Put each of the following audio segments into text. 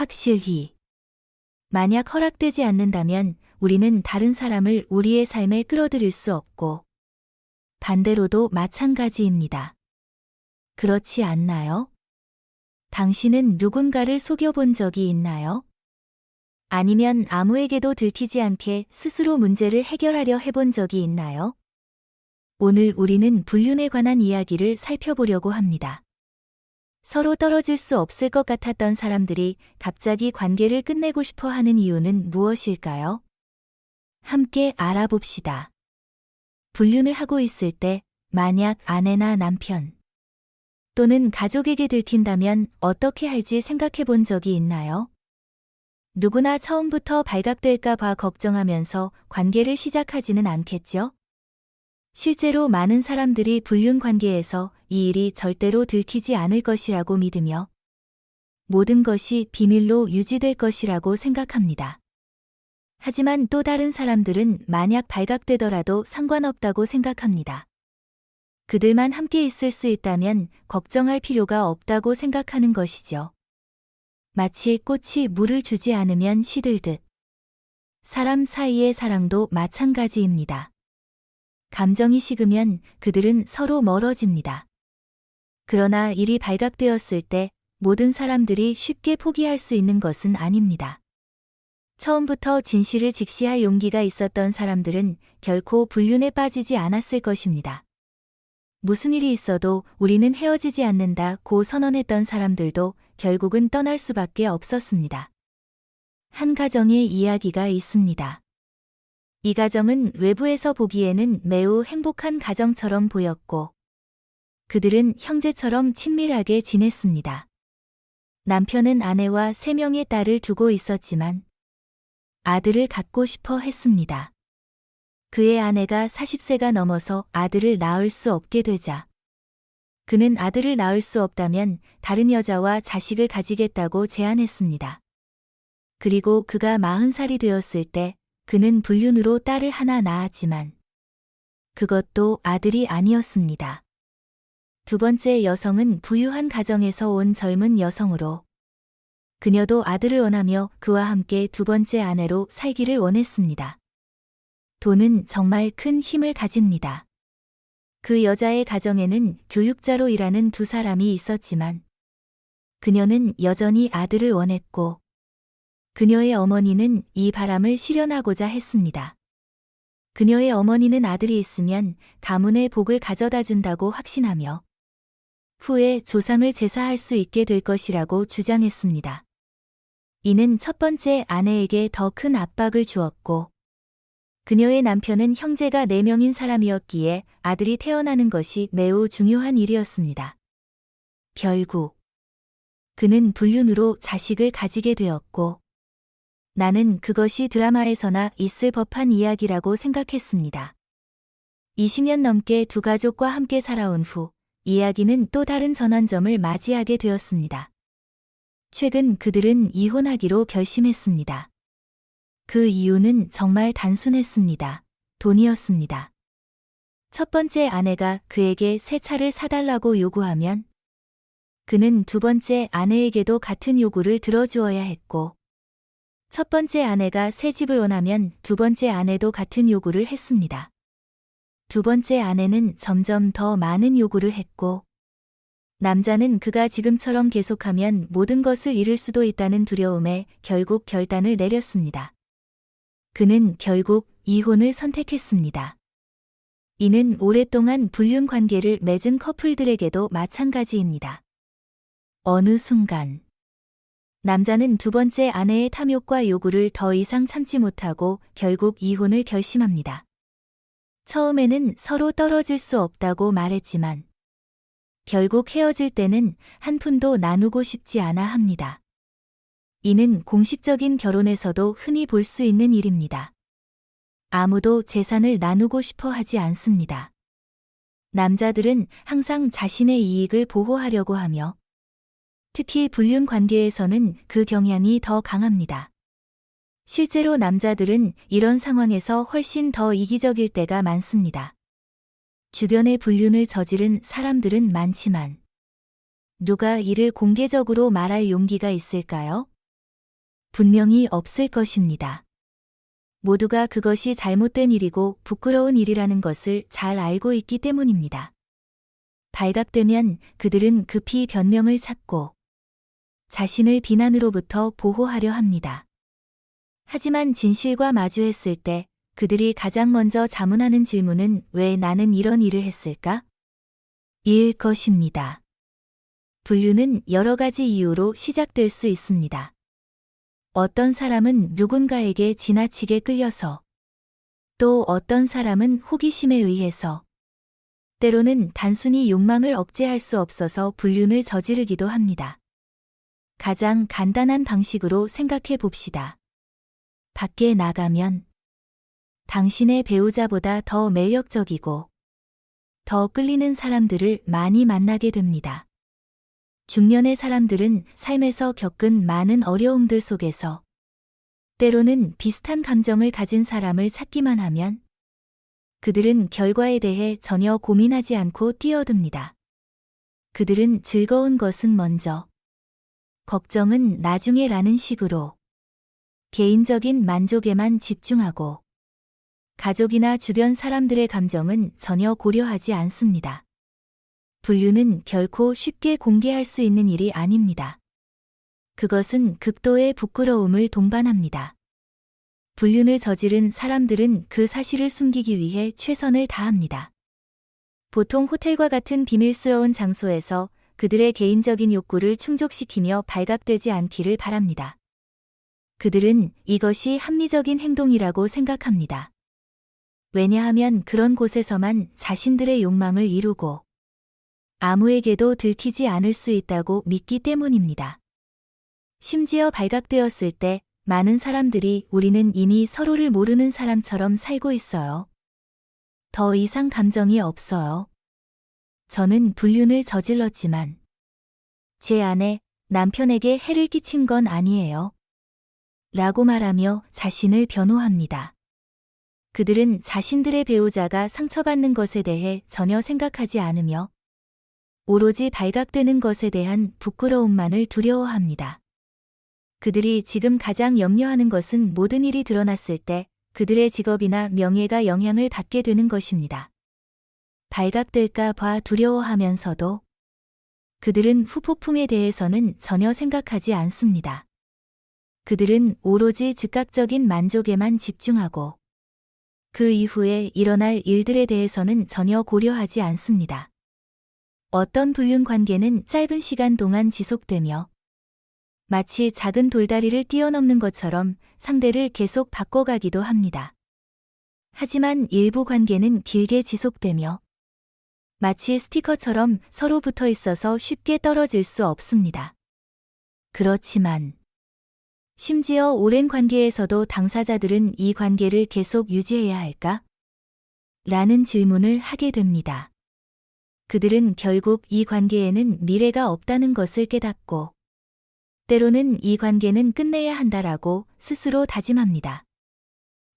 확실히. 만약 허락되지 않는다면 우리는 다른 사람을 우리의 삶에 끌어들일 수 없고, 반대로도 마찬가지입니다. 그렇지 않나요? 당신은 누군가를 속여본 적이 있나요? 아니면 아무에게도 들키지 않게 스스로 문제를 해결하려 해본 적이 있나요? 오늘 우리는 불륜에 관한 이야기를 살펴보려고 합니다. 서로 떨어질 수 없을 것 같았던 사람들이 갑자기 관계를 끝내고 싶어 하는 이유는 무엇일까요? 함께 알아봅시다. 불륜을 하고 있을 때 만약 아내나 남편 또는 가족에게 들킨다면 어떻게 할지 생각해 본 적이 있나요? 누구나 처음부터 발각될까 봐 걱정하면서 관계를 시작하지는 않겠죠? 실제로 많은 사람들이 불륜 관계에서 이 일이 절대로 들키지 않을 것이라고 믿으며 모든 것이 비밀로 유지될 것이라고 생각합니다. 하지만 또 다른 사람들은 만약 발각되더라도 상관없다고 생각합니다. 그들만 함께 있을 수 있다면 걱정할 필요가 없다고 생각하는 것이죠. 마치 꽃이 물을 주지 않으면 시들듯 사람 사이의 사랑도 마찬가지입니다. 감정이 식으면 그들은 서로 멀어집니다. 그러나 일이 발각되었을 때 모든 사람들이 쉽게 포기할 수 있는 것은 아닙니다. 처음부터 진실을 직시할 용기가 있었던 사람들은 결코 불륜에 빠지지 않았을 것입니다. 무슨 일이 있어도 우리는 헤어지지 않는다고 선언했던 사람들도 결국은 떠날 수밖에 없었습니다. 한 가정의 이야기가 있습니다. 이 가정은 외부에서 보기에는 매우 행복한 가정처럼 보였고, 그들은 형제처럼 친밀하게 지냈습니다. 남편은 아내와 3명의 딸을 두고 있었지만, 아들을 갖고 싶어 했습니다. 그의 아내가 40세가 넘어서 아들을 낳을 수 없게 되자, 그는 아들을 낳을 수 없다면 다른 여자와 자식을 가지겠다고 제안했습니다. 그리고 그가 40살이 되었을 때, 그는 불륜으로 딸을 하나 낳았지만 그것도 아들이 아니었습니다. 두 번째 여성은 부유한 가정에서 온 젊은 여성으로 그녀도 아들을 원하며 그와 함께 두 번째 아내로 살기를 원했습니다. 돈은 정말 큰 힘을 가집니다. 그 여자의 가정에는 교육자로 일하는 2사람이 있었지만 그녀는 여전히 아들을 원했고 그녀의 어머니는 이 바람을 실현하고자 했습니다. 그녀의 어머니는 아들이 있으면 가문의 복을 가져다 준다고 확신하며 후에 조상을 제사할 수 있게 될 것이라고 주장했습니다. 이는 첫 번째 아내에게 더 큰 압박을 주었고 그녀의 남편은 형제가 4명인 사람이었기에 아들이 태어나는 것이 매우 중요한 일이었습니다. 결국 그는 불륜으로 자식을 가지게 되었고 나는 그것이 드라마에서나 있을 법한 이야기라고 생각했습니다. 20년 넘게 두 가족과 함께 살아온 후 이야기는 또 다른 전환점을 맞이하게 되었습니다. 최근 그들은 이혼하기로 결심했습니다. 그 이유는 정말 단순했습니다. 돈이었습니다. 첫 번째 아내가 그에게 새 차를 사달라고 요구하면 그는 두 번째 아내에게도 같은 요구를 들어주어야 했고 첫 번째 아내가 새 집을 원하면 두 번째 아내도 같은 요구를 했습니다. 두 번째 아내는 점점 더 많은 요구를 했고 남자는 그가 지금처럼 계속하면 모든 것을 잃을 수도 있다는 두려움에 결국 결단을 내렸습니다. 그는 결국 이혼을 선택했습니다. 이는 오랫동안 불륜 관계를 맺은 커플들에게도 마찬가지입니다. 어느 순간 남자는 두 번째 아내의 탐욕과 요구를 더 이상 참지 못하고 결국 이혼을 결심합니다. 처음에는 서로 떨어질 수 없다고 말했지만 결국 헤어질 때는 한 푼도 나누고 싶지 않아 합니다. 이는 공식적인 결혼에서도 흔히 볼 수 있는 일입니다. 아무도 재산을 나누고 싶어 하지 않습니다. 남자들은 항상 자신의 이익을 보호하려고 하며 특히 불륜 관계에서는 그 경향이 더 강합니다. 실제로 남자들은 이런 상황에서 훨씬 더 이기적일 때가 많습니다. 주변에 불륜을 저지른 사람들은 많지만 누가 이를 공개적으로 말할 용기가 있을까요? 분명히 없을 것입니다. 모두가 그것이 잘못된 일이고 부끄러운 일이라는 것을 잘 알고 있기 때문입니다. 발각되면 그들은 급히 변명을 찾고 자신을 비난으로부터 보호하려 합니다. 하지만 진실과 마주했을 때 그들이 가장 먼저 자문하는 질문은 왜 나는 이런 일을 했을까? 이일 것입니다. 분류는 여러 가지 이유로 시작될 수 있습니다. 어떤 사람은 누군가에게 지나치게 끌려서, 또 어떤 사람은 호기심에 의해서, 때로는 단순히 욕망을 억제할 수 없어서 불륜을 저지르기도 합니다. 가장 간단한 방식으로 생각해 봅시다. 밖에 나가면 당신의 배우자보다 더 매력적이고 더 끌리는 사람들을 많이 만나게 됩니다. 중년의 사람들은 삶에서 겪은 많은 어려움들 속에서 때로는 비슷한 감정을 가진 사람을 찾기만 하면 그들은 결과에 대해 전혀 고민하지 않고 뛰어듭니다. 그들은 즐거운 것은 먼저, 걱정은 나중에라는 식으로 개인적인 만족에만 집중하고 가족이나 주변 사람들의 감정은 전혀 고려하지 않습니다. 분류는 결코 쉽게 공개할 수 있는 일이 아닙니다. 그것은 극도의 부끄러움을 동반합니다. 불륜을 저지른 사람들은 그 사실을 숨기기 위해 최선을 다합니다. 보통 호텔과 같은 비밀스러운 장소에서 그들의 개인적인 욕구를 충족시키며 발각되지 않기를 바랍니다. 그들은 이것이 합리적인 행동이라고 생각합니다. 왜냐하면 그런 곳에서만 자신들의 욕망을 이루고 아무에게도 들키지 않을 수 있다고 믿기 때문입니다. 심지어 발각되었을 때 많은 사람들이 우리는 이미 서로를 모르는 사람처럼 살고 있어요. 더 이상 감정이 없어요. 저는 불륜을 저질렀지만 제 아내, 남편에게 해를 끼친 건 아니에요. 라고 말하며 자신을 변호합니다. 그들은 자신들의 배우자가 상처받는 것에 대해 전혀 생각하지 않으며 오로지 발각되는 것에 대한 부끄러움만을 두려워합니다. 그들이 지금 가장 염려하는 것은 모든 일이 드러났을 때 그들의 직업이나 명예가 영향을 받게 되는 것입니다. 발각될까 봐 두려워하면서도 그들은 후폭풍에 대해서는 전혀 생각하지 않습니다. 그들은 오로지 즉각적인 만족에만 집중하고 그 이후에 일어날 일들에 대해서는 전혀 고려하지 않습니다. 어떤 불륜 관계는 짧은 시간 동안 지속되며 마치 작은 돌다리를 뛰어넘는 것처럼 상대를 계속 바꿔가기도 합니다. 하지만 일부 관계는 길게 지속되며 마치 스티커처럼 서로 붙어 있어서 쉽게 떨어질 수 없습니다. 그렇지만 심지어 오랜 관계에서도 당사자들은 이 관계를 계속 유지해야 할까? 라는 질문을 하게 됩니다. 그들은 결국 이 관계에는 미래가 없다는 것을 깨닫고 때로는 이 관계는 끝내야 한다라고 스스로 다짐합니다.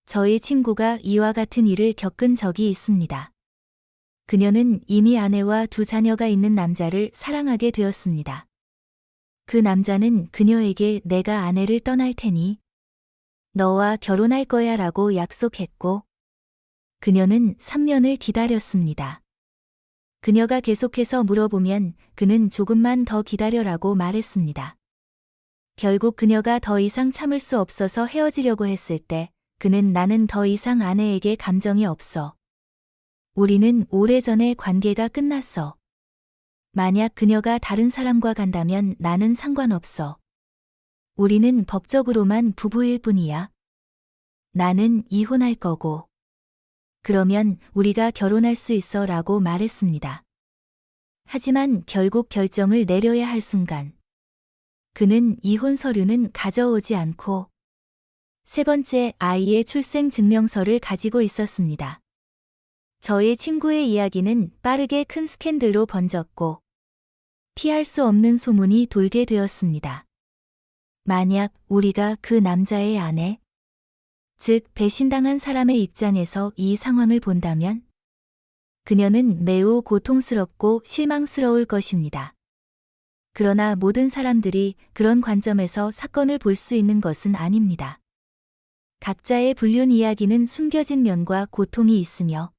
저희 친구가 이와 같은 일을 겪은 적이 있습니다. 그녀는 이미 아내와 2 자녀가 있는 남자를 사랑하게 되었습니다. 그 남자는 그녀에게 내가 아내를 떠날 테니 너와 결혼할 거야 라고 약속했고 그녀는 3년을 기다렸습니다. 그녀가 계속해서 물어보면 그는 조금만 더 기다려라고 말했습니다. 결국 그녀가 더 이상 참을 수 없어서 헤어지려고 했을 때 그는 나는 더 이상 아내에게 감정이 없어. 우리는 오래전에 관계가 끝났어. 만약 그녀가 다른 사람과 간다면 나는 상관없어. 우리는 법적으로만 부부일 뿐이야. 나는 이혼할 거고. 그러면 우리가 결혼할 수 있어 라고 말했습니다. 하지만 결국 결정을 내려야 할 순간 그는 이혼 서류는 가져오지 않고 3번째 아이의 출생 증명서를 가지고 있었습니다. 저희 친구의 이야기는 빠르게 큰 스캔들로 번졌고 피할 수 없는 소문이 돌게 되었습니다. 만약 우리가 그 남자의 아내, 즉 배신당한 사람의 입장에서 이 상황을 본다면 그녀는 매우 고통스럽고 실망스러울 것입니다. 그러나 모든 사람들이 그런 관점에서 사건을 볼 수 있는 것은 아닙니다. 각자의 불륜 이야기는 숨겨진 면과 고통이 있으며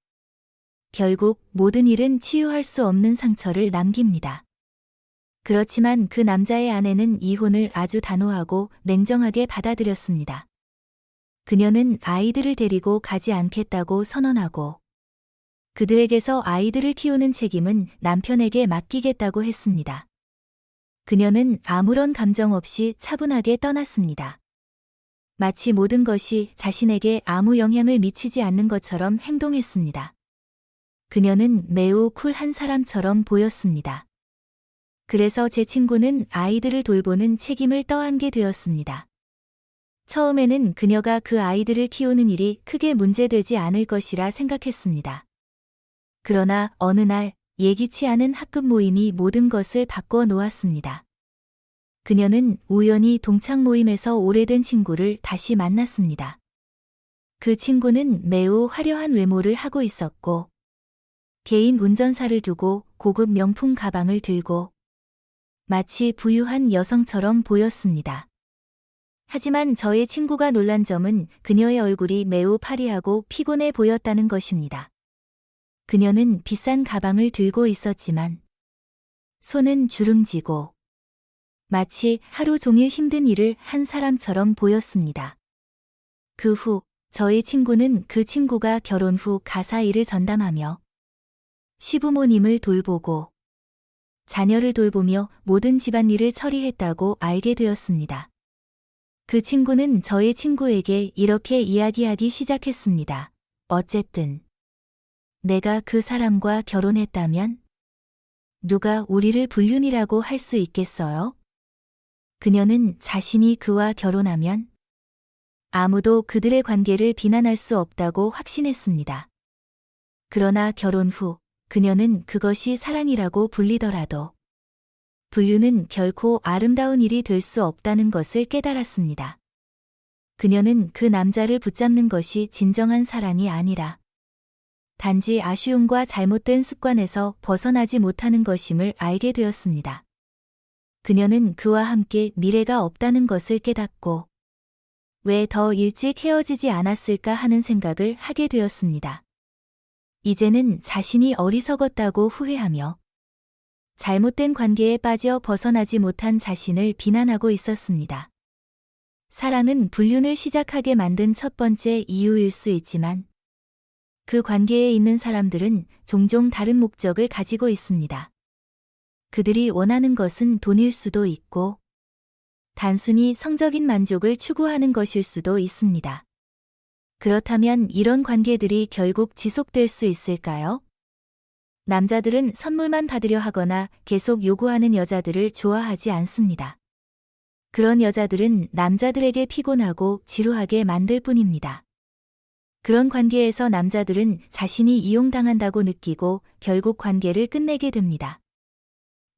결국 모든 일은 치유할 수 없는 상처를 남깁니다. 그렇지만 그 남자의 아내는 이혼을 아주 단호하고 냉정하게 받아들였습니다. 그녀는 아이들을 데리고 가지 않겠다고 선언하고 그들에게서 아이들을 키우는 책임은 남편에게 맡기겠다고 했습니다. 그녀는 아무런 감정 없이 차분하게 떠났습니다. 마치 모든 것이 자신에게 아무 영향을 미치지 않는 것처럼 행동했습니다. 그녀는 매우 쿨한 사람처럼 보였습니다. 그래서 제 친구는 아이들을 돌보는 책임을 떠안게 되었습니다. 처음에는 그녀가 그 아이들을 키우는 일이 크게 문제되지 않을 것이라 생각했습니다. 그러나 어느 날 예기치 않은 학급 모임이 모든 것을 바꿔 놓았습니다. 그녀는 우연히 동창 모임에서 오래된 친구를 다시 만났습니다. 그 친구는 매우 화려한 외모를 하고 있었고 개인 운전사를 두고 고급 명품 가방을 들고 마치 부유한 여성처럼 보였습니다. 하지만 저의 친구가 놀란 점은 그녀의 얼굴이 매우 파리하고 피곤해 보였다는 것입니다. 그녀는 비싼 가방을 들고 있었지만 손은 주름지고 마치 하루 종일 힘든 일을 한 사람처럼 보였습니다. 그 후 저희 친구는 그 친구가 결혼 후 가사 일을 전담하며 시부모님을 돌보고 자녀를 돌보며 모든 집안일을 처리했다고 알게 되었습니다. 그 친구는 저희 친구에게 이렇게 이야기하기 시작했습니다. 어쨌든 내가 그 사람과 결혼했다면 누가 우리를 불륜이라고 할 수 있겠어요? 그녀는 자신이 그와 결혼하면 아무도 그들의 관계를 비난할 수 없다고 확신했습니다. 그러나 결혼 후 그녀는 그것이 사랑이라고 불리더라도 불륜은 결코 아름다운 일이 될 수 없다는 것을 깨달았습니다. 그녀는 그 남자를 붙잡는 것이 진정한 사랑이 아니라 단지 아쉬움과 잘못된 습관에서 벗어나지 못하는 것임을 알게 되었습니다. 그녀는 그와 함께 미래가 없다는 것을 깨닫고 왜 더 일찍 헤어지지 않았을까 하는 생각을 하게 되었습니다. 이제는 자신이 어리석었다고 후회하며 잘못된 관계에 빠져 벗어나지 못한 자신을 비난하고 있었습니다. 사랑은 불륜을 시작하게 만든 첫 번째 이유일 수 있지만 그 관계에 있는 사람들은 종종 다른 목적을 가지고 있습니다. 그들이 원하는 것은 돈일 수도 있고 단순히 성적인 만족을 추구하는 것일 수도 있습니다. 그렇다면 이런 관계들이 결국 지속될 수 있을까요? 남자들은 선물만 받으려 하거나 계속 요구하는 여자들을 좋아하지 않습니다. 그런 여자들은 남자들에게 피곤하고 지루하게 만들 뿐입니다. 그런 관계에서 남자들은 자신이 이용당한다고 느끼고 결국 관계를 끝내게 됩니다.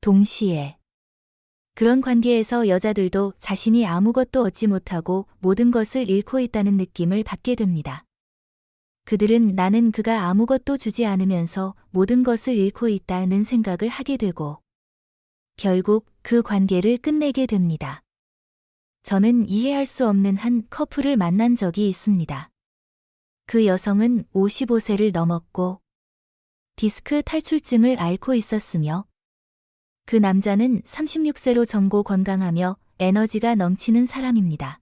동시에 그런 관계에서 여자들도 자신이 아무것도 얻지 못하고 모든 것을 잃고 있다는 느낌을 받게 됩니다. 그들은 나는 그가 아무것도 주지 않으면서 모든 것을 잃고 있다는 생각을 하게 되고 결국 그 관계를 끝내게 됩니다. 저는 이해할 수 없는 한 커플을 만난 적이 있습니다. 그 여성은 55세를 넘었고 디스크 탈출증을 앓고 있었으며 그 남자는 36세로 젊고 건강하며 에너지가 넘치는 사람입니다.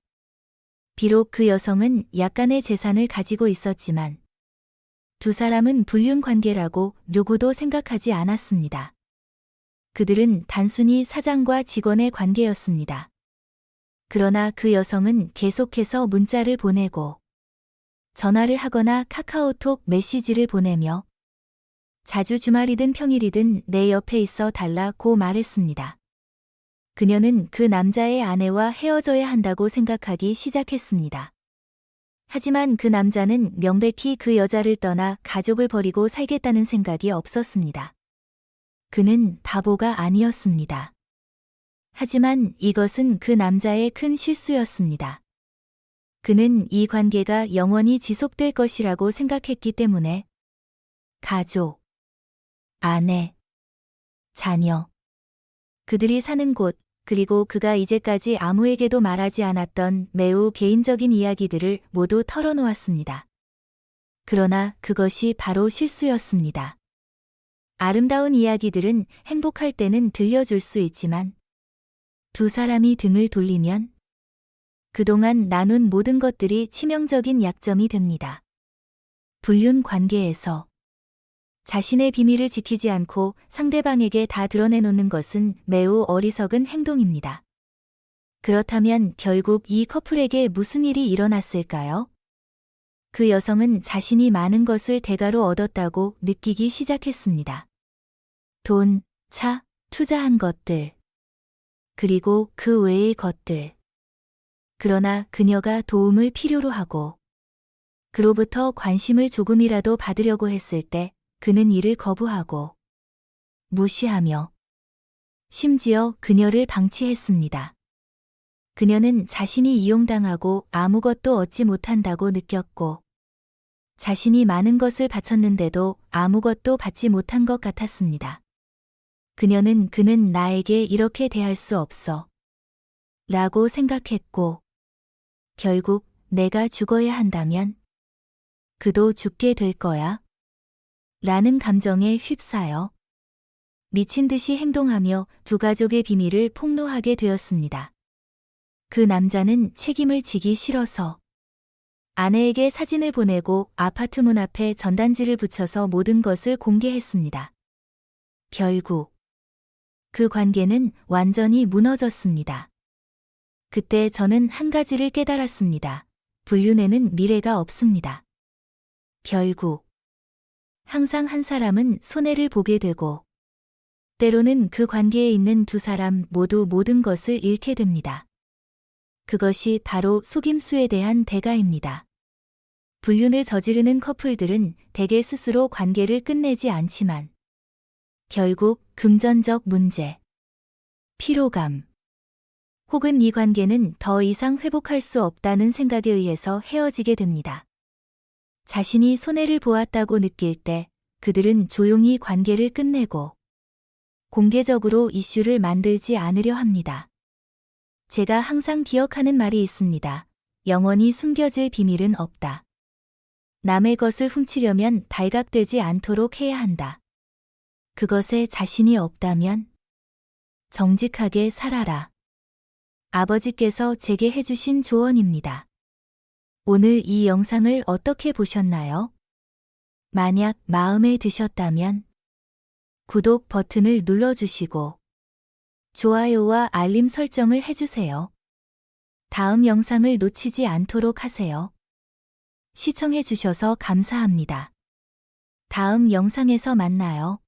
비록 그 여성은 약간의 재산을 가지고 있었지만 두 사람은 불륜 관계라고 누구도 생각하지 않았습니다. 그들은 단순히 사장과 직원의 관계였습니다. 그러나 그 여성은 계속해서 문자를 보내고 전화를 하거나 카카오톡 메시지를 보내며 자주 주말이든 평일이든 내 옆에 있어 달라고 말했습니다. 그녀는 그 남자의 아내와 헤어져야 한다고 생각하기 시작했습니다. 하지만 그 남자는 명백히 그 여자를 떠나 가족을 버리고 살겠다는 생각이 없었습니다. 그는 바보가 아니었습니다. 하지만 이것은 그 남자의 큰 실수였습니다. 그는 이 관계가 영원히 지속될 것이라고 생각했기 때문에 가족, 아내, 자녀, 그들이 사는 곳, 그리고 그가 이제까지 아무에게도 말하지 않았던 매우 개인적인 이야기들을 모두 털어놓았습니다. 그러나 그것이 바로 실수였습니다. 아름다운 이야기들은 행복할 때는 들려줄 수 있지만 두 사람이 등을 돌리면 그동안 나눈 모든 것들이 치명적인 약점이 됩니다. 불륜 관계에서 자신의 비밀을 지키지 않고 상대방에게 다 드러내놓는 것은 매우 어리석은 행동입니다. 그렇다면 결국 이 커플에게 무슨 일이 일어났을까요? 그 여성은 자신이 많은 것을 대가로 얻었다고 느끼기 시작했습니다. 돈, 차, 투자한 것들, 그리고 그 외의 것들. 그러나 그녀가 도움을 필요로 하고 그로부터 관심을 조금이라도 받으려고 했을 때 그는 이를 거부하고 무시하며 심지어 그녀를 방치했습니다. 그녀는 자신이 이용당하고 아무것도 얻지 못한다고 느꼈고 자신이 많은 것을 바쳤는데도 아무것도 받지 못한 것 같았습니다. 그는 나에게 이렇게 대할 수 없어 라고 생각했고 결국 내가 죽어야 한다면 그도 죽게 될 거야 라는 감정에 휩싸여 미친 듯이 행동하며 두 가족의 비밀을 폭로하게 되었습니다. 그 남자는 책임을 지기 싫어서 아내에게 사진을 보내고 아파트 문 앞에 전단지를 붙여서 모든 것을 공개했습니다. 결국 그 관계는 완전히 무너졌습니다. 그때 저는 한 가지를 깨달았습니다. 불륜에는 미래가 없습니다. 결국 항상 한 사람은 손해를 보게 되고 때로는 그 관계에 있는 두 사람 모두 모든 것을 잃게 됩니다. 그것이 바로 속임수에 대한 대가입니다. 불륜을 저지르는 커플들은 대개 스스로 관계를 끝내지 않지만 결국 금전적 문제, 피로감, 혹은 이 관계는 더 이상 회복할 수 없다는 생각에 의해서 헤어지게 됩니다. 자신이 손해를 보았다고 느낄 때 그들은 조용히 관계를 끝내고 공개적으로 이슈를 만들지 않으려 합니다. 제가 항상 기억하는 말이 있습니다. 영원히 숨겨질 비밀은 없다. 남의 것을 훔치려면 발각되지 않도록 해야 한다. 그것에 자신이 없다면 정직하게 살아라. 아버지께서 제게 해주신 조언입니다. 오늘 이 영상을 어떻게 보셨나요? 만약 마음에 드셨다면 구독 버튼을 눌러주시고 좋아요와 알림 설정을 해주세요. 다음 영상을 놓치지 않도록 하세요. 시청해주셔서 감사합니다. 다음 영상에서 만나요.